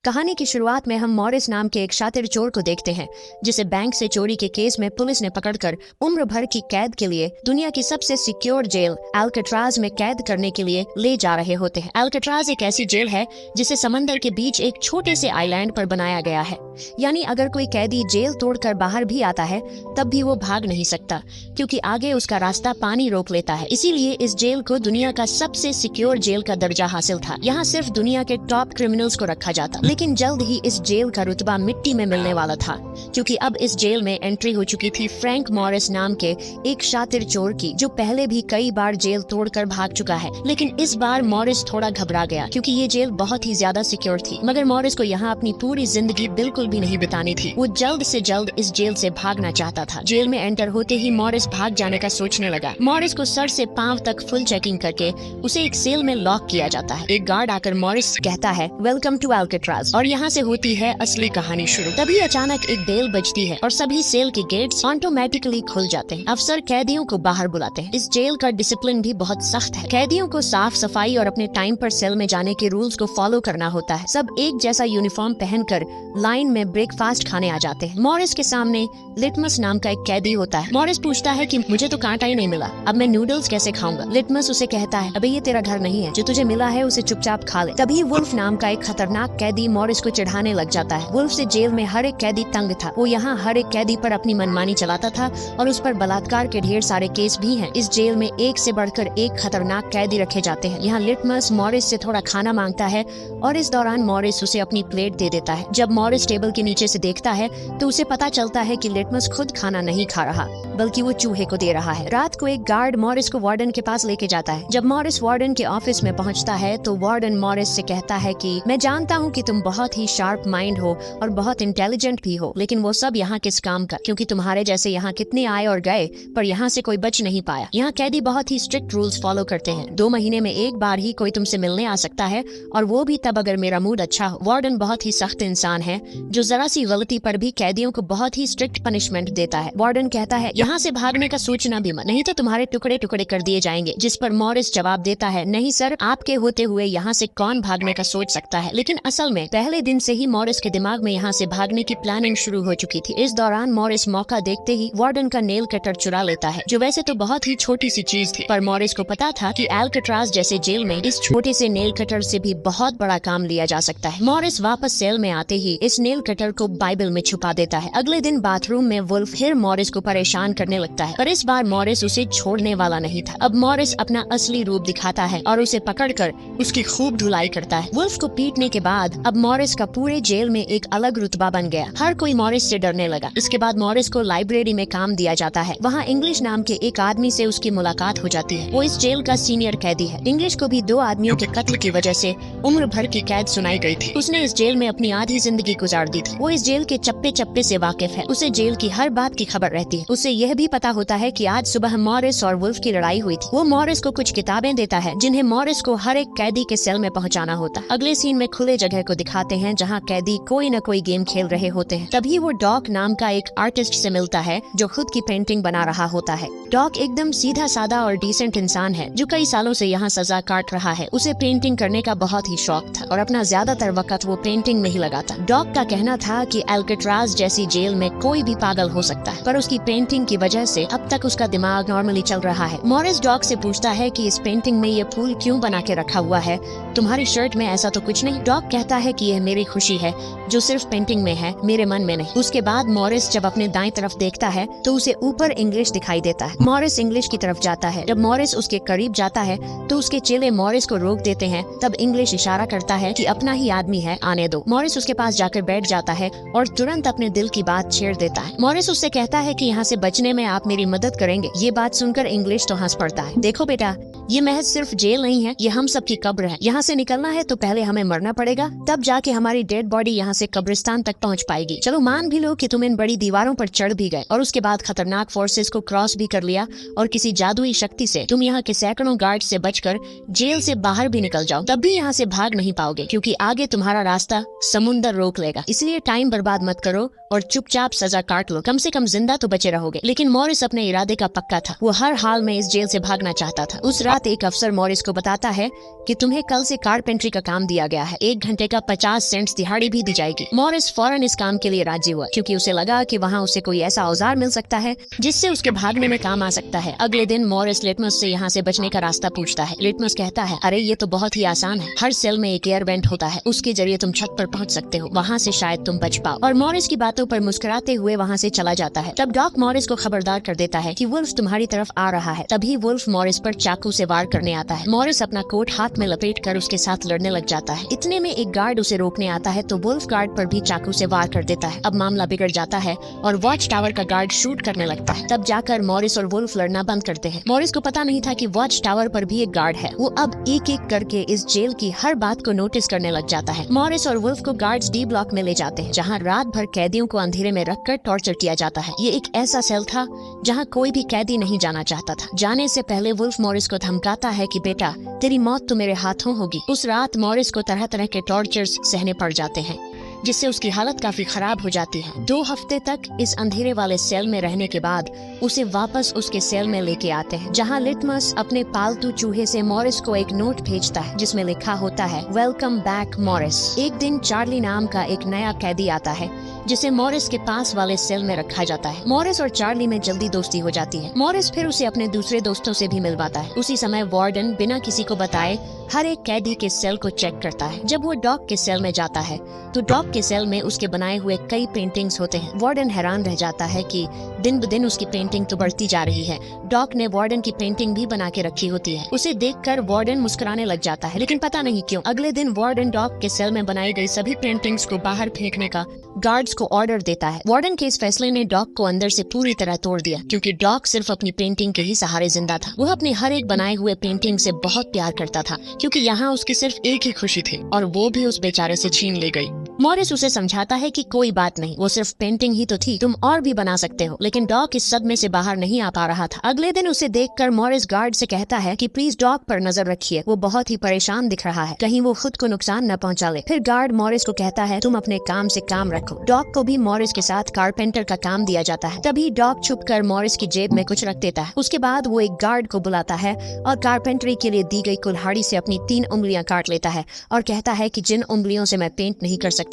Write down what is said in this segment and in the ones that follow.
कहानी की शुरुआत में हम मॉरिस नाम के एक शातिर चोर को देखते हैं जिसे बैंक से चोरी के केस में पुलिस ने पकड़कर उम्र भर की कैद के लिए दुनिया की सबसे सिक्योर जेल अल्काट्राज में कैद करने के लिए ले जा रहे होते हैं। अल्काट्राज एक ऐसी जेल है जिसे समंदर के बीच एक छोटे से आइलैंड पर बनाया गया है। यानी अगर कोई कैदी जेल तोड़कर बाहर भी आता है तब भी वो भाग नहीं सकता, क्योंकि आगे उसका रास्ता पानी रोक लेता है। इसीलिए इस जेल को दुनिया का सबसे सिक्योर जेल का दर्जा हासिल था। यहाँ सिर्फ दुनिया के टॉप क्रिमिनल्स को रखा जाता। लेकिन जल्द ही इस जेल का रुतबा मिट्टी में मिलने वाला था, क्योंकि अब इस जेल में एंट्री हो चुकी थी फ्रैंक मॉरिस नाम के एक शातिर चोर की, जो पहले भी कई बार जेल तोड़कर भाग चुका है। लेकिन इस बार मॉरिस थोड़ा घबरा गया, क्योंकि ये जेल बहुत ही ज्यादा सिक्योर थी। मगर मॉरिस को यहाँ अपनी पूरी जिंदगी बिल्कुल भी नहीं बितानी थी। वो जल्द से जल्द इस जेल से भागना चाहता था। जेल में एंटर होते ही मॉरिस भाग जाने का सोचने लगा। मॉरिस को सर से पांव तक फुल चेकिंग करके उसे एक सेल में लॉक किया जाता है। एक गार्ड आकर मॉरिस कहता है, वेलकम टू अल्काट्राज, और यहाँ से होती है असली कहानी शुरू। तभी अचानक एक बेल बजती है और सभी सेल के गेट्स ऑटोमेटिकली खुल जाते हैं। अफसर कैदियों को बाहर बुलाते हैं। इस जेल का डिसिप्लिन भी बहुत सख्त है। कैदियों को साफ सफाई और अपने टाइम पर सेल में जाने के रूल्स को फॉलो करना होता है। सब एक जैसा यूनिफॉर्म पहनकर लाइन में ब्रेकफास्ट खाने आ जाते हैं। मॉरिस के सामने लिटमस नाम का एक कैदी होता है। मॉरिस पूछता है कि मुझे तो कांटा ही नहीं मिला, अब मैं नूडल्स कैसे खाऊंगा? लिटमस उसे कहता है, अबे ये तेरा घर नहीं है, जो तुझे मिला है उसे चुपचाप खा ले। तभी वुल्फ नाम का एक खतरनाक कैदी मॉरिस को चिढ़ाने लग जाता है। वुल्फ से जेल में हर एक कैदी तंग था। वो यहाँ हर एक कैदी पर अपनी मनमानी चलाता था और उस पर बलात्कार के ढेर सारे केस भी हैं। इस जेल में एक से बढ़कर एक खतरनाक कैदी रखे जाते हैं। यहाँ लिटमस मॉरिस से थोड़ा खाना मांगता है और इस दौरान मॉरिस उसे अपनी प्लेट दे देता है। जब मॉरिस टेबल के नीचे से देखता है तो उसे पता चलता है कि लिटमस खुद खाना नहीं खा रहा, बल्कि वो चूहे को दे रहा है। रात को एक गार्ड मॉरिस को वार्डन के पास लेके जाता है। जब मॉरिस वार्डन के ऑफिस में पहुंचता है तो वार्डन मॉरिस से कहता है कि मैं जानता हूं कि तुम बहुत ही शार्प माइंड हो और बहुत इंटेलिजेंट भी हो, लेकिन वो सब यहाँ किस काम का, क्योंकि तुम्हारे जैसे यहाँ कितने आए और गए पर यहाँ से कोई बच नहीं पाया। यहाँ कैदी बहुत ही स्ट्रिक्ट रूल्स फॉलो करते हैं। 2 महीने में एक बार ही कोई तुमसे मिलने आ सकता है, और वो भी तब अगर मेरा मूड अच्छा हो। वार्डन बहुत ही सख्त इंसान है, जो जरा सी गलती पर भी कैदियों को बहुत ही स्ट्रिक्ट पनिशमेंट देता है। वार्डन कहता है, यहाँ से भागने का सोचना भी मत, नहीं तो तुम्हारे टुकड़े टुकड़े कर दिए जाएंगे। जिस पर मॉरिस जवाब देता है, नहीं सर, आपके होते हुए यहाँ से कौन भागने का सोच सकता है। लेकिन असल में पहले दिन से ही मॉरिस के दिमाग में यहाँ से भागने की प्लानिंग शुरू हो चुकी थी। इस दौरान मॉरिस मौका देखते ही वार्डन का नेल कटर चुरा लेता है, जो वैसे तो बहुत ही छोटी सी चीज थी, पर मॉरिस को पता था कि अल्काट्राज जैसे जेल में इस छोटे से नेल कटर से भी बहुत बड़ा काम लिया जा सकता है। मॉरिस वापस सेल में आते ही इस नेल कटर को बाइबल में छुपा देता है। अगले दिन बाथरूम में वुल्फ फिर मॉरिस को परेशान करने लगता है, पर इस बार मॉरिस उसे छोड़ने वाला नहीं था। अब मॉरिस अपना असली रूप दिखाता है और उसे पकड़कर उसकी खूब धुलाई करता है। वुल्फ को पीटने के बाद अब मॉरिस का पूरे जेल में एक अलग रुतबा बन गया। हर कोई मॉरिस से डरने लगा। इसके बाद मॉरिस को लाइब्रेरी में काम दिया जाता है। वहाँ इंग्लिश नाम के एक आदमी से उसकी मुलाकात हो जाती है। वो इस जेल का सीनियर कैदी है। इंग्लिश को भी 2 आदमियों के कत्ल की वजह से उम्र भर की कैद सुनाई गई थी। उसने इस जेल में अपनी आधी जिंदगी गुजार दी थी। वो इस जेल के चप्पे चप्पे से वाकिफ है। उसे जेल की हर बात की खबर रहती है। उसे यह भी पता होता है कि आज सुबह मॉरिस और वुल्फ की लड़ाई हुई थी। वो मॉरिस को कुछ किताबें देता है, जिन्हें मॉरिस को हर एक कैदी के सेल में पहुंचाना होता है। अगले सीन में खुले जगह को दिखाते हैं, जहाँ कैदी कोई न कोई गेम खेल रहे होते हैं। तभी वो डॉक नाम का एक आर्टिस्ट से मिलता है, जो खुद की पेंटिंग बना रहा होता है। डॉक एकदम सीधा साधा और डिसेंट इंसान है, जो कई सालों से यहाँ सजा काट रहा है। उसे पेंटिंग करने का बहुत ही शौक था और अपना ज्यादातर वक्त वो पेंटिंग में ही लगाता। डॉक का कहना था कि अल्काट्राज जैसी जेल में कोई भी पागल हो सकता है, पर उसकी पेंटिंग की वजह से अब तक उसका दिमाग नॉर्मली चल रहा है। मॉरिस डॉक से पूछता है कि इस पेंटिंग में ये फूल क्यों बना के रखा हुआ है, तुम्हारी शर्ट में ऐसा तो कुछ नहीं। डॉक कहता है कि यह मेरी खुशी है, जो सिर्फ पेंटिंग में है, मेरे मन में नहीं। उसके बाद मॉरिस जब अपने दाएं तरफ देखता है तो उसे ऊपर इंग्लिश दिखाई देता है। मॉरिस इंग्लिश की तरफ जाता है। जब मॉरिस उसके करीब जाता है तो उसके चेले मॉरिस को रोक देते हैं। तब इंग्लिश इशारा करता है कि अपना ही आदमी है, आने दो। मॉरिस उसके पास जाकर बैठ जाता है और तुरंत अपने दिल की बात छेड़ देता है। मॉरिस उससे कहता है कि यहाँ से बचने में आप मेरी मदद करेंगे। ये बात सुनकर इंग्लिश तो हंस पड़ता है। देखो बेटा, ये महज सिर्फ जेल नहीं है, ये हम सबकी कब्र है। यहाँ से निकलना है तो पहले हमें मरना पड़ेगा, तब जाके हमारी डेड बॉडी यहाँ से कब्रिस्तान तक पहुँच पाएगी। चलो मान भी लो कि तुम इन बड़ी दीवारों पर चढ़ भी गए और उसके बाद खतरनाक फोर्सेस को क्रॉस भी कर लिया और किसी जादुई शक्ति से तुम यहाँ के सैकड़ों गार्ड से बचकर जेल से बाहर भी निकल जाओ, तब भी यहाँ से भाग नहीं पाओगे, क्योंकि आगे तुम्हारा रास्ता समुंदर रोक लेगा। इसलिए टाइम बर्बाद मत करो और चुपचाप सजा काट लो, कम से कम जिंदा तो बचे रहोगे। लेकिन मॉरिस अपने इरादे का पक्का था। वो हर हाल में इस जेल से भागना चाहता था। उस रात रात एक अफसर मॉरिस को बताता है कि तुम्हें कल से कारपेंट्री का काम दिया गया है, 1 घंटे का 50 सेंट्स दिहाड़ी भी दी जाएगी। मॉरिस फौरन इस काम के लिए राजी हुआ क्योंकि उसे लगा कि वहाँ उसे कोई ऐसा औजार मिल सकता है जिससे उसके भागने में काम आ सकता है। अगले दिन मॉरिस लिटमस से यहाँ से बचने का रास्ता पूछता है। लिटमस कहता है, अरे ये तो बहुत ही आसान है, हर सेल में एक एयर वेंट होता है, उसके जरिए तुम छत पर पहुँच सकते हो, वहाँ से शायद तुम बच पाओ। और मॉरिस की बातों पर मुस्कुराते हुए वहाँ से चला जाता है। तब डॉक मॉरिस को खबरदार कर देता है कि वुल्फ तुम्हारी तरफ आ रहा है। तभी वुल्फ मॉरिस पर चाकू से वार करने आता है। मॉरिस अपना कोट हाथ में लपेट कर उसके साथ लड़ने लग जाता है। इतने में एक गार्ड उसे रोकने आता है तो वुल्फ गार्ड पर भी चाकू से वार कर देता है। अब मामला बिगड़ जाता है और वॉच टावर का गार्ड शूट करने लगता है। तब जाकर मॉरिस और वुल्फ लड़ना बंद करते हैं। मॉरिस को पता नहीं था कि वॉच टावर पर भी एक गार्ड है। वो अब एक एक करके इस जेल की हर बात को नोटिस करने लग जाता है। मॉरिस और वुल्फ को गार्ड्स डी ब्लॉक में ले जाते हैं, जहाँ रात भर कैदियों को अंधेरे में रखकर टॉर्चर किया जाता है। ये एक ऐसा सेल था जहाँ कोई भी कैदी नहीं जाना चाहता था। जाने से पहले वुल्फ मॉरिस को धमकाता है कि बेटा, तेरी मौत तो मेरे हाथों होगी। उस रात मॉरिस को तरह तरह के टॉर्चर्स सहने पड़ जाते हैं, जिससे उसकी हालत काफी खराब हो जाती है। 2 हफ्ते तक इस अंधेरे वाले सेल में रहने के बाद उसे वापस उसके सेल में लेके आते हैं, जहां लिटमस अपने पालतू चूहे से मॉरिस को एक नोट भेजता है जिसमें लिखा होता है, वेलकम बैक मॉरिस। एक दिन चार्ली नाम का एक नया कैदी आता है जिसे मॉरिस के पास वाले सेल में रखा जाता है। मॉरिस और चार्ली में जल्दी दोस्ती हो जाती है। मॉरिस फिर उसे अपने दूसरे दोस्तों से भी मिलवाता है। उसी समय वार्डन बिना किसी को बताए हर एक कैदी के सेल को चेक करता है। जब वो डॉक के सेल में जाता है तो डॉक के सेल में उसके बनाए हुए कई पेंटिंग्स होते हैं। वार्डन हैरान रह जाता है कि दिन ब दिन उसकी पेंटिंग तो बढ़ती जा रही है। डॉक ने वार्डन की पेंटिंग भी बना के रखी होती है। उसे देखकर वार्डन मुस्कुराने लग जाता है, लेकिन पता नहीं क्यों। अगले दिन वार्डन डॉक के सेल में बनाई गई सभी पेंटिंग्स को बाहर फेंकने का गार्ड्स को ऑर्डर देता है। वार्डन के इस फैसले ने डॉक को अंदर से पूरी तरह तोड़ दिया, क्योंकि डॉक सिर्फ अपनी पेंटिंग के ही सहारे जिंदा था। वो अपनी हर एक बनाए हुए पेंटिंग से बहुत प्यार करता था, क्योंकि यहाँ उसकी सिर्फ एक ही खुशी थी और वो भी उस बेचारे से छीन ली गई। मॉरिस उसे समझाता है कि कोई बात नहीं, वो सिर्फ पेंटिंग ही तो थी, तुम और भी बना सकते हो। लेकिन डॉक इस सदमे से बाहर नहीं आ पा रहा था। अगले दिन उसे देखकर मॉरिस गार्ड से कहता है कि प्लीज डॉक पर नजर रखिए, वो बहुत ही परेशान दिख रहा है, कहीं वो खुद को नुकसान न पहुंचा ले। फिर गार्ड मॉरिस को कहता है, तुम अपने काम से काम रखो। डॉक को भी मॉरिस के साथ कारपेंटर का काम दिया जाता है। तभी डॉक छुपकर मॉरिस की जेब में कुछ रख देता है। उसके बाद वो एक गार्ड को बुलाता है और कारपेंटरी के लिए दी गई कुल्हाड़ी से अपनी 3 उंगलियां काट लेता है और कहता है कि जिन उंगलियों से मैं पेंट नहीं कर सकता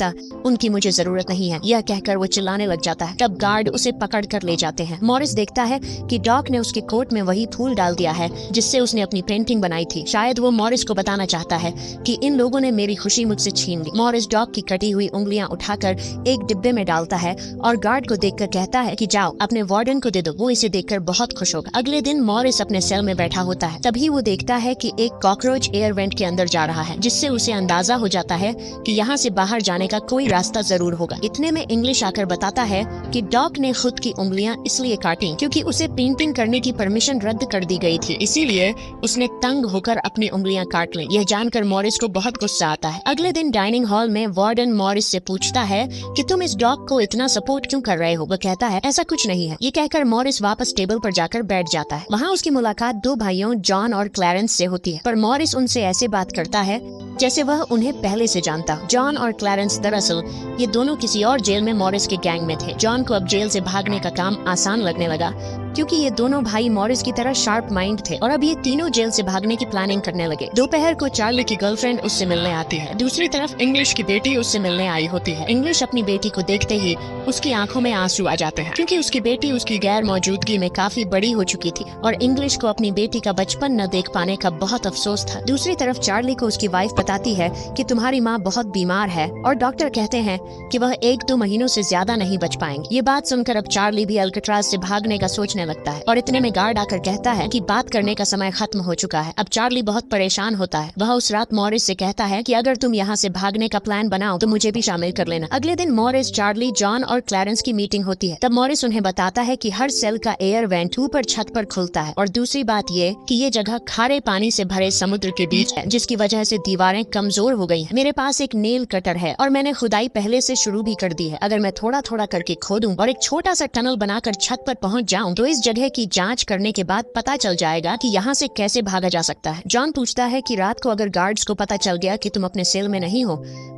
उनकी मुझे जरूरत नहीं है। यह कहकर वो चिल्लाने लग जाता है। तब गार्ड उसे पकड़ कर ले जाते हैं। मॉरिस देखता है कि डॉक ने उसके कोट में वही फूल डाल दिया है जिससे उसने अपनी पेंटिंग बनाई थी। शायद वो मॉरिस को बताना चाहता है कि इन लोगों ने मेरी खुशी मुझसे छीन ली। मॉरिस डॉक की कटी हुई उंगलियां उठाकर एक डिब्बे में डालता है और गार्ड को देखकर कहता है कि जाओ अपने वार्डन को दे दो, वो इसे देखकर बहुत खुश होगा। अगले दिन मॉरिस अपने सेल में बैठा होता है। तभी वो देखता है कि एक कॉकरोच एयर वेंट के अंदर जा रहा है, जिससे उसे अंदाजा हो जाता है कि यहाँ से बाहर जाने का कोई रास्ता जरूर होगा। इतने में इंग्लिश आकर बताता है कि डॉक ने खुद की उंगलियां इसलिए काटी क्योंकि उसे पेंटिंग करने की परमिशन रद्द कर दी गई थी, इसीलिए उसने तंग होकर अपनी उंगलियां काट ली। यह जानकर मॉरिस को बहुत गुस्सा आता है। अगले दिन डाइनिंग हॉल में वार्डन मॉरिस से पूछता है कि तुम इस डॉग को इतना सपोर्ट क्यों कर रहे हो। वह कहता है ऐसा कुछ नहीं है। ये कहकर मॉरिस वापस टेबल पर जाकर बैठ जाता है। वहाँ उसकी मुलाकात 2 भाइयों जॉन और क्लैरेंस से होती है, पर मॉरिस उनसे ऐसे बात करता है जैसे वह उन्हें पहले से जानता हो। जॉन और क्लैरेंस दरअसल ये दोनों किसी और जेल में मॉरिस के गैंग में थे। जॉन को अब जेल से भागने का काम आसान लगने लगा क्योंकि ये दोनों भाई मॉरिस की तरह शार्प माइंड थे और अब ये तीनों जेल से भागने की प्लानिंग करने लगे। दोपहर को चार्ली की गर्लफ्रेंड उससे मिलने आती है। दूसरी तरफ इंग्लिश की बेटी उससे मिलने आई होती है। इंग्लिश अपनी बेटी को देखते ही उसकी आंखों में आंसू आ जाते हैं, क्योंकि उसकी बेटी उसकी गैर मौजूदगी में काफी बड़ी हो चुकी थी और इंग्लिश को अपनी बेटी का बचपन न देख पाने का बहुत अफसोस था। दूसरी तरफ चार्ली को उसकी वाइफ बताती है कि तुम्हारी माँ बहुत बीमार है और डॉक्टर कहते हैं कि वह 1-2 महीनों से ज्यादा नहीं बच पाएंगे। ये बात सुनकर अब चार्ली भी अल्काट्राज से भागने का सोचने लगता है और इतने में गार्ड आकर कहता है कि बात करने का समय खत्म हो चुका है। अब चार्ली बहुत परेशान होता है। वह उस रात मॉरिस से कहता है कि अगर तुम यहाँ से भागने का प्लान बनाओ तो मुझे भी शामिल कर लेना। अगले दिन मॉरिस, चार्ली, जॉन और क्लैरेंस की मीटिंग होती है। तब मॉरिस उन्हें बताता है कि हर सेल का एयर वेंट ऊपर छत पर खुलता है और दूसरी बात ये कि ये जगह खारे पानी से भरे समुद्र के बीच है, जिसकी वजह से दीवारें कमजोर हो गई हैं। मेरे पास एक नेल कटर है और मैंने खुदाई पहले से शुरू भी कर दी है। अगर मैं थोड़ा थोड़ा करके खोदूं और एक छोटा सा टनल बनाकर छत पर पहुंच जाऊं तो इस जगह की जांच करने के बाद पता चल जाएगा कि यहाँ से कैसे भागा जा सकता है। जॉन पूछता है कि रात को अगर गार्ड्स को पता चल गया कि तुम अपने सेल में नहीं हो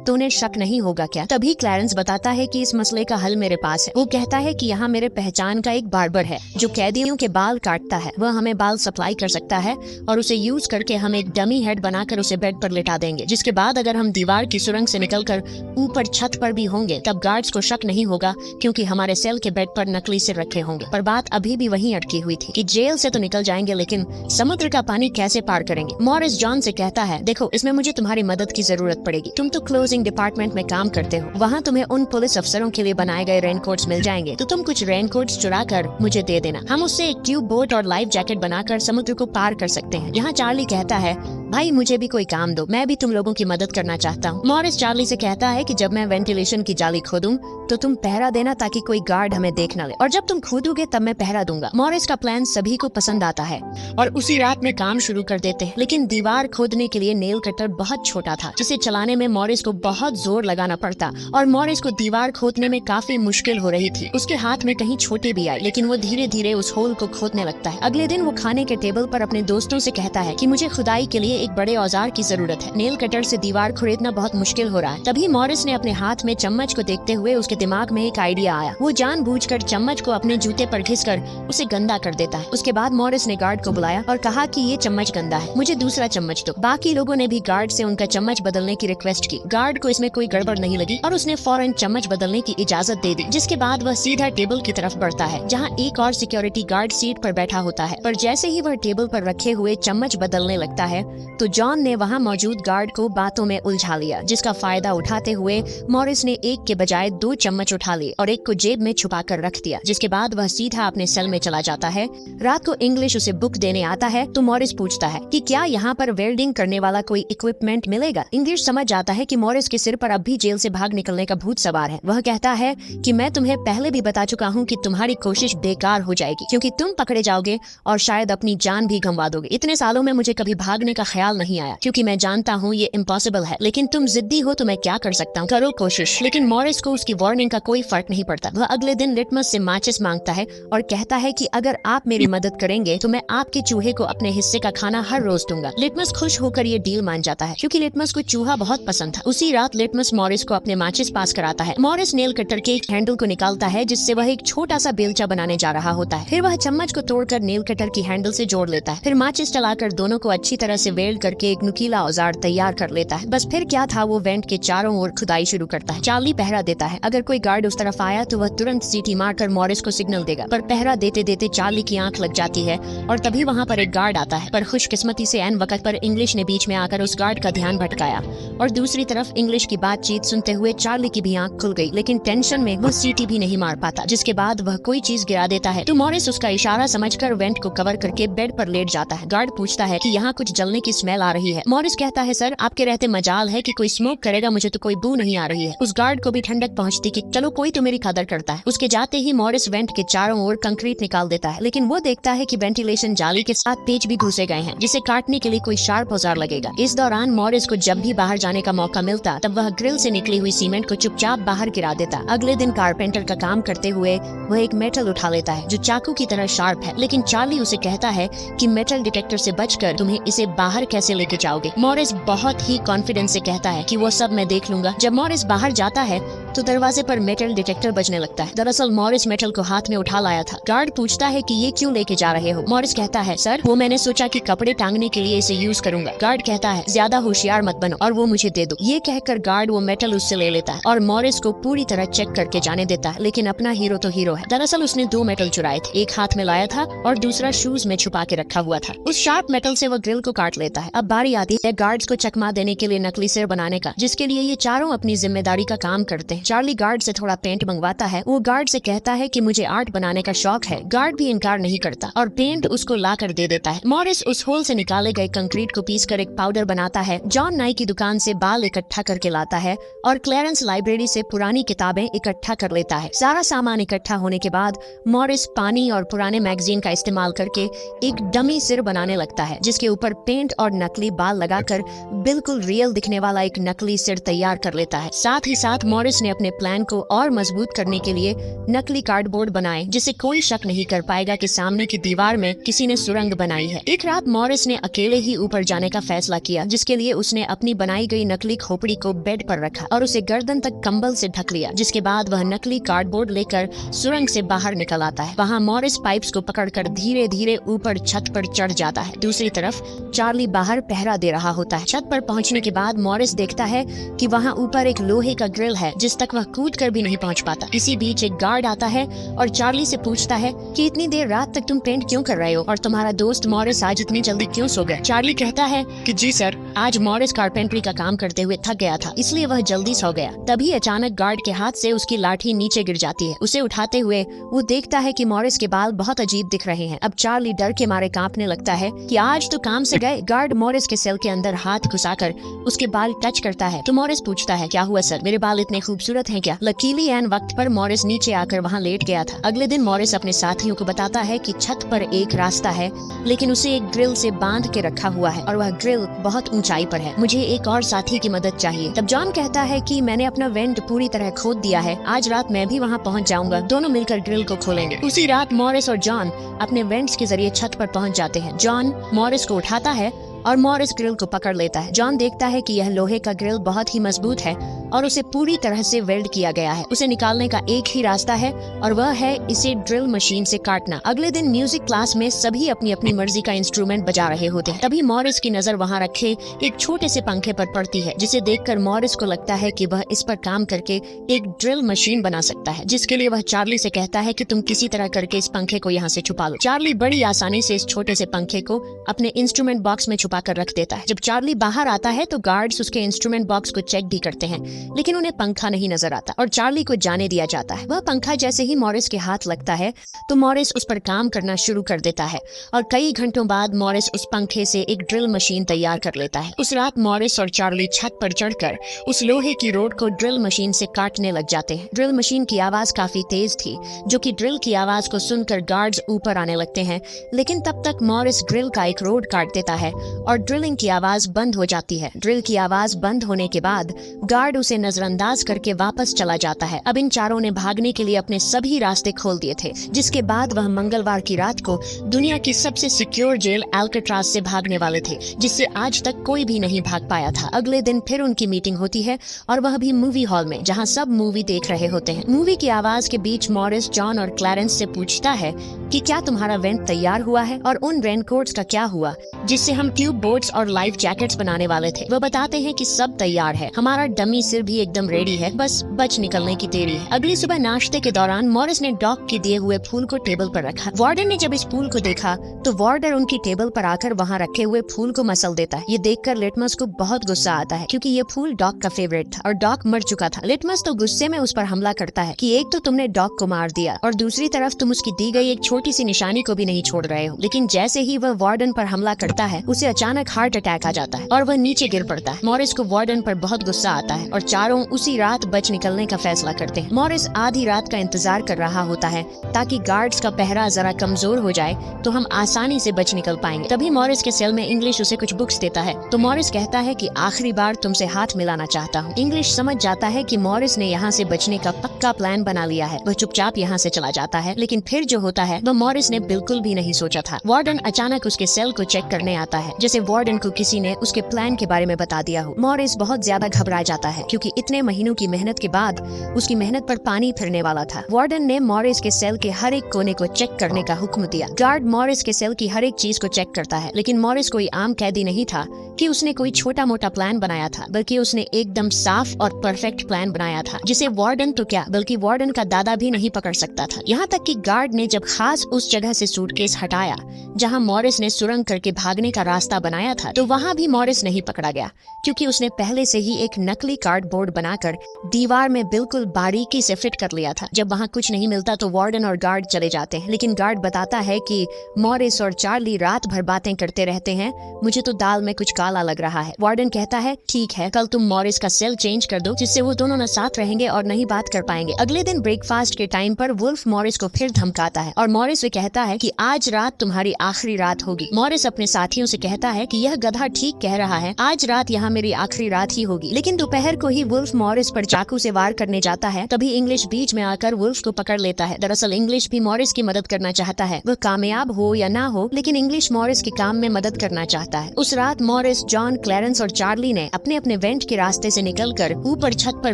तो उन्हें शक नहीं होगा क्या? तभी क्लैरेंस बताता है कि इस मसले का हल मेरे पास है। वो कहता है कि यहाँ मेरे पहचान का एक बार्बर है जो कैदियों के बाल काटता है। वह हमें बाल सप्लाई कर सकता है और उसे यूज करके हम एक डमी हेड बनाकर उसे बेड पर लेटा देंगे, जिसके बाद अगर हम दीवार की सुरंग से निकलकर ऊपर छत पर भी होंगे तब गार्ड्स को शक नहीं होगा क्योंकि हमारे सेल के बेड पर नकली सिर रखे होंगे। पर बात अभी भी वहीं अटकी हुई थी कि जेल से तो निकल जाएंगे लेकिन समुद्र का पानी कैसे पार करेंगे? मॉरिस जॉन से कहता है, देखो इसमें मुझे तुम्हारी मदद की जरूरत पड़ेगी। तुम तो क्लोजिंग डिपार्टमेंट में काम करते हो, वहाँ तुम्हें उन पुलिस अफसरों के लिए बनाए गए रेनकोट्स मिल जाएंगे, तो तुम कुछ रेनकोट्स चुरा कर मुझे दे देना। हम उससे एक ट्यूब बोट और लाइफ जैकेट बनाकर समुद्र को पार कर सकते हैं। यहाँ चार्ली कहता है, भाई मुझे भी कोई काम दो, मैं भी तुम लोगों की मदद करना चाहता हूँ। मॉरिस चार्ली से कहता है कि जब मैं वेंटिलेशन की जाली खोदूं तो तुम पहरा देना ताकि कोई गार्ड हमें देख न ले, और जब तुम खोदोगे तब मैं पहरा दूंगा। मॉरिस का प्लान सभी को पसंद आता है और उसी रात में काम शुरू कर देते हैं। लेकिन दीवार खोदने के लिए नेल कटर बहुत छोटा था जिसे चलाने में मॉरिस को बहुत जोर लगाना पड़ता और मॉरिस को दीवार खोदने में काफी मुश्किल हो रही थी। उसके हाथ में कहीं छोटे भी आए लेकिन वो धीरे धीरे उस होल को खोदने लगता है। अगले दिन वो खाने के टेबल पर अपने दोस्तों से कहता है कि मुझे खुदाई के लिए एक बड़े औजार की जरूरत है। नेल कटर से दीवार खुरेदना बहुत मुश्किल हो रहा है। तभी मॉरिस ने अपने हाथ में चम्मच को देखते हुए उसके दिमाग में एक आइडिया आया। वो जानबूझकर चम्मच को अपने जूते पर घिसकर उसे गंदा कर देता है। उसके बाद मॉरिस ने गार्ड को बुलाया और कहा कि ये चम्मच गंदा है, मुझे दूसरा चम्मच दो। बाकी लोगों ने भी गार्ड से उनका चम्मच बदलने की रिक्वेस्ट की। गार्ड को इसमें कोई गड़बड़ नहीं लगी और उसने फौरन चम्मच बदलने की इजाजत दे दी, जिसके बाद वह सीधा टेबल की तरफ बढ़ता है जहाँ एक और सिक्योरिटी गार्ड सीट पर बैठा होता है। पर जैसे ही वह टेबल पर रखे हुए चम्मच बदलने लगता है तो जॉन ने वहाँ मौजूद गार्ड को बातों में उलझा लिया, जिसका फायदा उठाते हुए मॉरिस ने एक के बजाय 2 चम्मच उठा लिए और एक को जेब में छुपा कर रख दिया, जिसके बाद वह सीधा अपने सेल में चला जाता है। रात को इंग्लिश उसे बुक देने आता है तो मॉरिस पूछता है कि क्या यहाँ पर वेल्डिंग करने वाला कोई इक्विपमेंट मिलेगा? इंग्लिश समझ जाता है कि मॉरिस के सिर पर अब भी जेल से भाग निकलने का भूत सवार है। वह कहता है कि मैं तुम्हें पहले भी बता चुका हूँ कि तुम्हारी कोशिश बेकार हो जाएगी क्योंकि तुम पकड़े जाओगे और शायद अपनी जान भी गंवा दोगे। इतने सालों में मुझे कभी भागने का ख्याल नहीं आया क्योंकि मैं जानता हूँ ये इम्पॉसिबल है, लेकिन तुम जिद्दी हो तो मैं क्या कर सकता हूँ, करो कोशिश। लेकिन मॉरिस को उसकी वार्निंग का कोई फर्क नहीं पड़ता। वह अगले दिन लिटमस से माचिस मांगता है और कहता है कि अगर आप मेरी मदद करेंगे तो मैं आपके चूहे को अपने हिस्से का खाना हर रोज दूंगा। लिटमस खुश होकर ये डील मान जाता है क्योंकि लिटमस को चूहा बहुत पसंद था। उसी रात लिटमस मॉरिस को अपने माचिस पास कराता है। मॉरिस नेल कटर के एक हैंडल को निकालता है जिससे वह एक छोटा सा बेलचा बनाने जा रहा होता है। फिर वह चम्मच को तोड़कर नेल कटर की हैंडल से जोड़ लेता है। फिर माचिस चलाकर दोनों को अच्छी तरह से वेल्ड करके एक नुकीला औजार तैयार कर लेता है। बस फिर क्या था, वो वेंट के चारों ओर खुदाई शुरू करता है। चार्ली पहरा देता है। अगर कोई गार्ड उस तरफ आया तो वह तुरंत सीटी मारकर मॉरिस को सिग्नल देगा, पर पहरा देते देते चार्ली की आंख लग जाती है और तभी वहाँ पर एक गार्ड आता है। पर खुशकिस्मती से एन वक्त पर इंग्लिश ने बीच में आकर उस गार्ड का ध्यान भटकाया और दूसरी तरफ इंग्लिश की बातचीत सुनते हुए चार्ली की भी आंख खुल गई, लेकिन टेंशन में वो सीटी भी नहीं मार पाता, जिसके बाद वह कोई चीज गिरा देता है तो मॉरिस उसका इशारा समझकर वेंट को कवर करके बेड पर लेट जाता है। गार्ड पूछता है कि यहाँ कुछ जलने की स्मेल आ रही है। मॉरिस कहता है, सर आपके रहते मजाल है कि कोई स्मोक करेगा, मुझे तो कोई बू नहीं आ रही है। उस गार्ड को भी ठंडक पहुँचती कि चलो कोई तो मेरी कदर करता है। उसके जाते ही मॉरिस वेंट के चारों ओर कंक्रीट निकाल देता है, लेकिन वो देखता है कि वेंटिलेशन जाली के साथ पेच भी घुसे गए हैं जिसे काटने के लिए कोई शार्प औजार लगेगा। इस दौरान मॉरिस को जब भी बाहर जाने का मौका मिलता तब वह ग्रिल से निकली हुई सीमेंट को चुपचाप बाहर गिरा देता। अगले दिन कारपेंटर का काम करते हुए वह एक मेटल उठा लेता है जो चाकू की तरह शार्प है, लेकिन चार्ली उसे कहता है कि मेटल डिटेक्टर से बचकर तुम्हें इसे बाहर कैसे लेके जाओगे। मॉरिस बहुत ही कॉन्फिडेंस से कहता है कि वो सब मैं देख लूंगा। जब मॉरिस बाहर जाता है तो दरवाजे पर मेटल डिटेक्टर बजने लगता है। दरअसल मॉरिस मेटल को हाथ में उठा लाया था। गार्ड पूछता है कि ये क्यों लेके जा रहे हो? मॉरिस कहता है, सर वो मैंने सोचा कि कपड़े टांगने के लिए इसे यूज करूंगा। गार्ड कहता है, ज्यादा होशियार मत बनो और वो मुझे दे दो। ये कहकर गार्ड वो मेटल उससे ले लेता है और मॉरिस को पूरी तरह चेक करके जाने देता है, लेकिन अपना हीरो तो हीरो है। दरअसल उसने 2 मेटल चुराए थे, एक हाथ में लाया था और दूसरा शूज में छुपा के रखा हुआ था। उस शार्प मेटल से वह ग्रिल को काट लेता है। अब बारी आती है गार्ड्स को चकमा देने के लिए नकली सिर बनाने का, जिसके लिए ये चारों अपनी जिम्मेदारी का काम करते हैं। चार्ली गार्ड से थोड़ा पेंट मंगवाता है। वो गार्ड से कहता है कि मुझे आर्ट बनाने का शौक है। गार्ड भी इनकार नहीं करता और पेंट उसको ला कर दे देता है। मॉरिस उस होल से निकाले गए कंक्रीट को पीसकर एक पाउडर बनाता है। जॉन नाई की दुकान से बाल इकट्ठा करके लाता है और क्लैरेंस लाइब्रेरी से पुरानी किताबें इकट्ठा कर लेता है। सारा सामान इकट्ठा होने के बाद मॉरिस पानी और पुराने मैगजीन का इस्तेमाल करके एक डमी सिर बनाने लगता है, जिसके ऊपर पेंट और नकली बाल लगाकर बिल्कुल रियल दिखने वाला एक नकली सिर तैयार कर लेता है। साथ ही साथ मॉरिस ने ने अपने प्लान को और मजबूत करने के लिए नकली कार्डबोर्ड बनाए, जिससे कोई शक नहीं कर पाएगा कि सामने की दीवार में किसी ने सुरंग बनाई है। एक रात मॉरिस ने अकेले ही ऊपर जाने का फैसला किया, जिसके लिए उसने अपनी बनाई गई नकली खोपड़ी को बेड पर रखा और उसे गर्दन तक कंबल से ढक लिया। जिसके बाद वह नकली कार्डबोर्ड लेकर सुरंग से बाहर निकल आता है। वहाँ मॉरिस पाइप्स को पकड़कर धीरे धीरे ऊपर छत पर चढ़ जाता है। दूसरी तरफ चार्ली बाहर पहरा दे रहा होता है। छत पर पहुँचने के बाद मॉरिस देखता है कि वहाँ ऊपर एक लोहे का ग्रिल है, जिस तक वह कूद कर भी नहीं पहुँच पाता। इसी बीच एक गार्ड आता है और चार्ली से पूछता है कि इतनी देर रात तक तुम पेंट क्यों कर रहे हो और तुम्हारा दोस्त मॉरिस आज इतनी जल्दी क्यों सो गया। चार्ली कहता है कि जी सर, आज मॉरिस कारपेंट्री का काम करते हुए थक गया था, इसलिए वह जल्दी सो गया। तभी अचानक गार्ड के हाथ से उसकी लाठी नीचे गिर जाती है। उसे उठाते हुए वो देखता है कि मॉरिस के बाल बहुत अजीब दिख रहे हैं। अब चार्ली डर के मारे कांपने लगता है कि आज तो काम से गए। गार्ड मॉरिस के सेल के अंदर हाथ घुसाकर उसके बाल टच करता है तो मॉरिस पूछता है, क्या हुआ सर, मेरे बाल इतने खूबसूरत हैं क्या? लकीली एन वक्त पर मॉरिस नीचे आकर वहाँ लेट गया था। अगले दिन मॉरिस अपने साथियों को बताता है कि छत पर एक रास्ता है, लेकिन उसे एक ग्रिल से बांध के रखा हुआ है और वह ग्रिल बहुत ऊंचाई पर है। मुझे एक और साथी की मदद चाहिए। तब जॉन कहता है कि मैंने अपना वेंट पूरी तरह खोद दिया है, आज रात मैं भी वहाँ पहुँच जाऊंगा, दोनों मिलकर ग्रिल को खोलेंगे। उसी रात मॉरिस और जॉन अपने वेंट्स के जरिए छत पर पहुँच जाते हैं। जॉन मॉरिस को उठाता है और मॉरिस ग्रिल को पकड़ लेता है। जॉन देखता है कि यह लोहे का ग्रिल बहुत ही मजबूत है और उसे पूरी तरह से वेल्ड किया गया है। उसे निकालने का एक ही रास्ता है और वह है इसे ड्रिल मशीन से काटना। अगले दिन म्यूजिक क्लास में सभी अपनी अपनी मर्जी का इंस्ट्रूमेंट बजा रहे होते हैं। तभी मॉरिस की नजर वहाँ रखे एक छोटे से पंखे पर पड़ती है, जिसे देखकर मॉरिस को लगता है कि वह इस पर काम करके एक ड्रिल मशीन बना सकता है, जिसके लिए वह चार्ली से कहता है कि तुम किसी तरह करके इस पंखे को यहाँ से छुपा लो। चार्ली बड़ी आसानी से इस छोटे से पंखे को अपने इंस्ट्रूमेंट बॉक्स में छुपा कर रख देता है। जब चार्ली बाहर आता है तो गार्ड्स उसके इंस्ट्रूमेंट बॉक्स को चेक भी करते हैं, लेकिन उन्हें पंखा नहीं नजर आता और चार्ली को जाने दिया जाता है। वह पंखा जैसे ही मॉरिस के हाथ लगता है तो मॉरिस उस पर काम करना शुरू कर देता है और कई घंटों बाद मॉरिस उस पंखे से एक ड्रिल मशीन तैयार कर लेता है। उस रात मॉरिस और चार्ली छत पर चढ़कर उस लोहे की रोड को ड्रिल मशीन से काटने लग जाते हैं। ड्रिल मशीन की आवाज काफी तेज थी, जो कि ड्रिल की आवाज को सुनकर गार्ड्स ऊपर आने लगते हैं, लेकिन तब तक मॉरिस ग्रिल का एक रोड काट देता है और ड्रिलिंग की आवाज बंद हो जाती है। ड्रिल की आवाज बंद होने के बाद गार्ड उसे नजरअंदाज करके वापस चला जाता है। अब इन चारों ने भागने के लिए अपने सभी रास्ते खोल दिए थे, जिसके बाद वह मंगलवार की रात को दुनिया की सबसे सिक्योर जेल अल्काट्राज से भागने वाले थे, जिससे आज तक कोई भी नहीं भाग पाया था। अगले दिन फिर उनकी मीटिंग होती है और वह भी मूवी हॉल में, जहाँ सब मूवी देख रहे होते हैं। मूवी की आवाज के बीच मॉरिस जॉन और क्लैरेंस से पूछता है कि क्या तुम्हारा वेंट तैयार हुआ है और उन रेनकोट्स का क्या हुआ जिससे हम ट्यूब बोट्स और लाइफ जैकेट्स बनाने वाले थे। वह बताते हैं कि सब तैयार है, हमारा डमी सिर भी एकदम रेडी है, बस बच निकलने की देरी है। अगली सुबह नाश्ते के दौरान मॉरिस ने डॉग के दिए हुए फूल को टेबल पर रखा। वार्डन ने जब इस फूल को देखा तो वार्डन उनकी टेबल पर आकर वहाँ रखे हुए फूल को मसल देता है। ये देखकर लिटमस को बहुत गुस्सा आता है, क्योंकि ये फूल डॉग का फेवरेट था और डॉग मर चुका था। लिटमस तो गुस्से में उस पर हमला करता है कि एक तो तुमने डॉग को मार दिया और दूसरी तरफ तुम उसकी दी गई एक छोटी सी निशानी को भी नहीं छोड़ रहे हो। लेकिन जैसे ही वह वार्डन पर हमला करता है, उसे अचानक हार्ट अटैक आ जाता है और वह नीचे गिर पड़ता है। मॉरिस को वार्डन पर बहुत गुस्सा आता है और चारों उसी रात बच निकलने का फैसला करते हैं। मॉरिस आधी रात का इंतजार कर रहा होता है ताकि गार्ड्स का पहरा जरा कमजोर हो जाए तो हम आसानी से बच निकल पाएंगे। तभी मॉरिस के सेल में इंग्लिश उसे कुछ बुक्स देता है तो मॉरिस कहता है कि आखिरी बार तुमसे हाथ मिलाना चाहता हूँ। इंग्लिश समझ जाता है कि मॉरिस ने यहाँ से बचने का पक्का प्लान बना लिया है। वह चुपचाप यहाँ से चला जाता है, लेकिन फिर जो होता है वह मॉरिस ने बिल्कुल भी नहीं सोचा था। वार्डन अचानक उसके सेल को चेक करने आता है, जैसे वार्डन को किसी ने उसके प्लान के बारे में बता दिया हो। मॉरिस बहुत ज्यादा घबरा जाता है, क्योंकि इतने महीनों की मेहनत के बाद उसकी मेहनत पर पानी फिरने वाला था। वार्डन ने मॉरिस के सेल के हर एक कोने को चेक करने का हुक्म दिया। गार्ड मॉरिस के सेल की हर एक चीज को चेक करता है, लेकिन मॉरिस कोई आम कैदी नहीं था कि उसने कोई छोटा मोटा प्लान बनाया था, बल्कि उसने एकदम साफ और परफेक्ट प्लान बनाया था, जिसे वार्डन तो क्या बल्कि वार्डन का दादा भी नहीं पकड़ सकता था। यहाँ तक कि गार्ड ने जब खास उस जगह से सूटकेस हटाया जहाँ मॉरिस ने सुरंग करके भागने का रास्ता बनाया था, तो वहाँ भी मॉरिस नहीं पकड़ा गया, क्योंकि उसने पहले से ही एक नकली कार्डबोर्ड बनाकर दीवार में बिल्कुल बारीकी से फिट कर लिया था। जब वहाँ कुछ नहीं मिलता तो वार्डन और गार्ड चले जाते हैं, लेकिन गार्ड बताता है कि मॉरिस और चार्ली रात भर बातें करते रहते हैं, मुझे तो दाल में कुछ काला लग रहा है। वार्डन कहता है ठीक है, कल तुम मॉरिस का सेल चेंज कर दो, जिससे वो दोनों न साथ रहेंगे और नहीं बात कर पाएंगे। अगले दिन ब्रेकफास्ट के टाइम पर वुल्फ मॉरिस को फिर धमकाता है और मॉरिस से कहता है कि आज रात तुम्हारी आखिरी रात होगी। मॉरिस अपने साथियों से कहता लगता है कि यह गधा ठीक कह रहा है, आज रात यहाँ मेरी आखिरी रात ही होगी। लेकिन दोपहर को ही वुल्फ मॉरिस पर चाकू से वार करने जाता है। तभी इंग्लिश बीच में आकर वुल्फ को पकड़ लेता है। दरअसल इंग्लिश भी मॉरिस की मदद करना चाहता है। वह कामयाब हो या ना हो, लेकिन इंग्लिश मॉरिस के काम में मदद करना चाहता है। उस रात मॉरिस, जॉन, क्लैरेंस और चार्ली ने अपने अपने वेंट के रास्ते से निकलकर ऊपर छत पर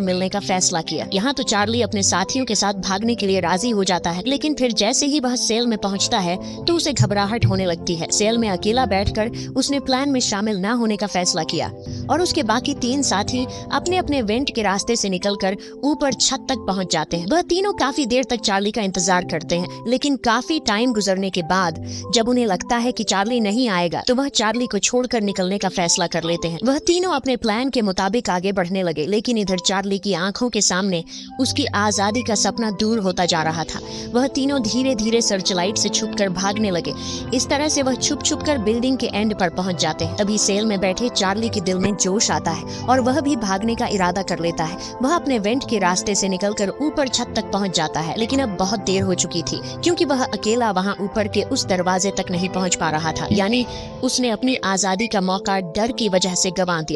मिलने का फैसला किया। यहाँ तो चार्ली अपने साथियों के साथ भागने के लिए राजी हो जाता है, लेकिन फिर जैसे ही वह सेल में पहुँचता है तो उसे घबराहट होने लगती है। सेल में अकेला बैठकर उसने प्लान में शामिल न होने का फैसला किया और उसके बाकी 3 साथी अपने अपने वेंट के रास्ते से निकलकर ऊपर छत तक पहुंच जाते हैं। वह तीनों काफी देर तक चार्ली का इंतजार करते हैं, लेकिन काफी टाइम गुजरने के बाद जब उन्हें लगता है कि चार्ली नहीं आएगा तो वह चार्ली को छोड़कर निकलने का फैसला कर लेते हैं। वह तीनों अपने प्लान के मुताबिक आगे बढ़ने लगे, लेकिन इधर चार्ली की आंखों के सामने उसकी आजादी का सपना दूर होता जा रहा था। वह तीनों धीरे धीरे सर्चलाइट से छुपकर भागने लगे। इस तरह से वह छुप छुप कर बिल्डिंग के एंड पर पहुंच जाते हैं। तभी सेल में बैठे चार्ली के दिल में जोश आता है और वह भी भागने का इरादा कर लेता है। वह अपने वेंट के रास्ते से निकलकर ऊपर छत तक पहुंच जाता है, लेकिन अब बहुत देर हो चुकी थी क्योंकि वह अकेला वहां ऊपर के उस दरवाजे तक नहीं पहुंच पा रहा था। यानी उसने अपनी आजादी का मौका डर की वजह से गंवा दिया।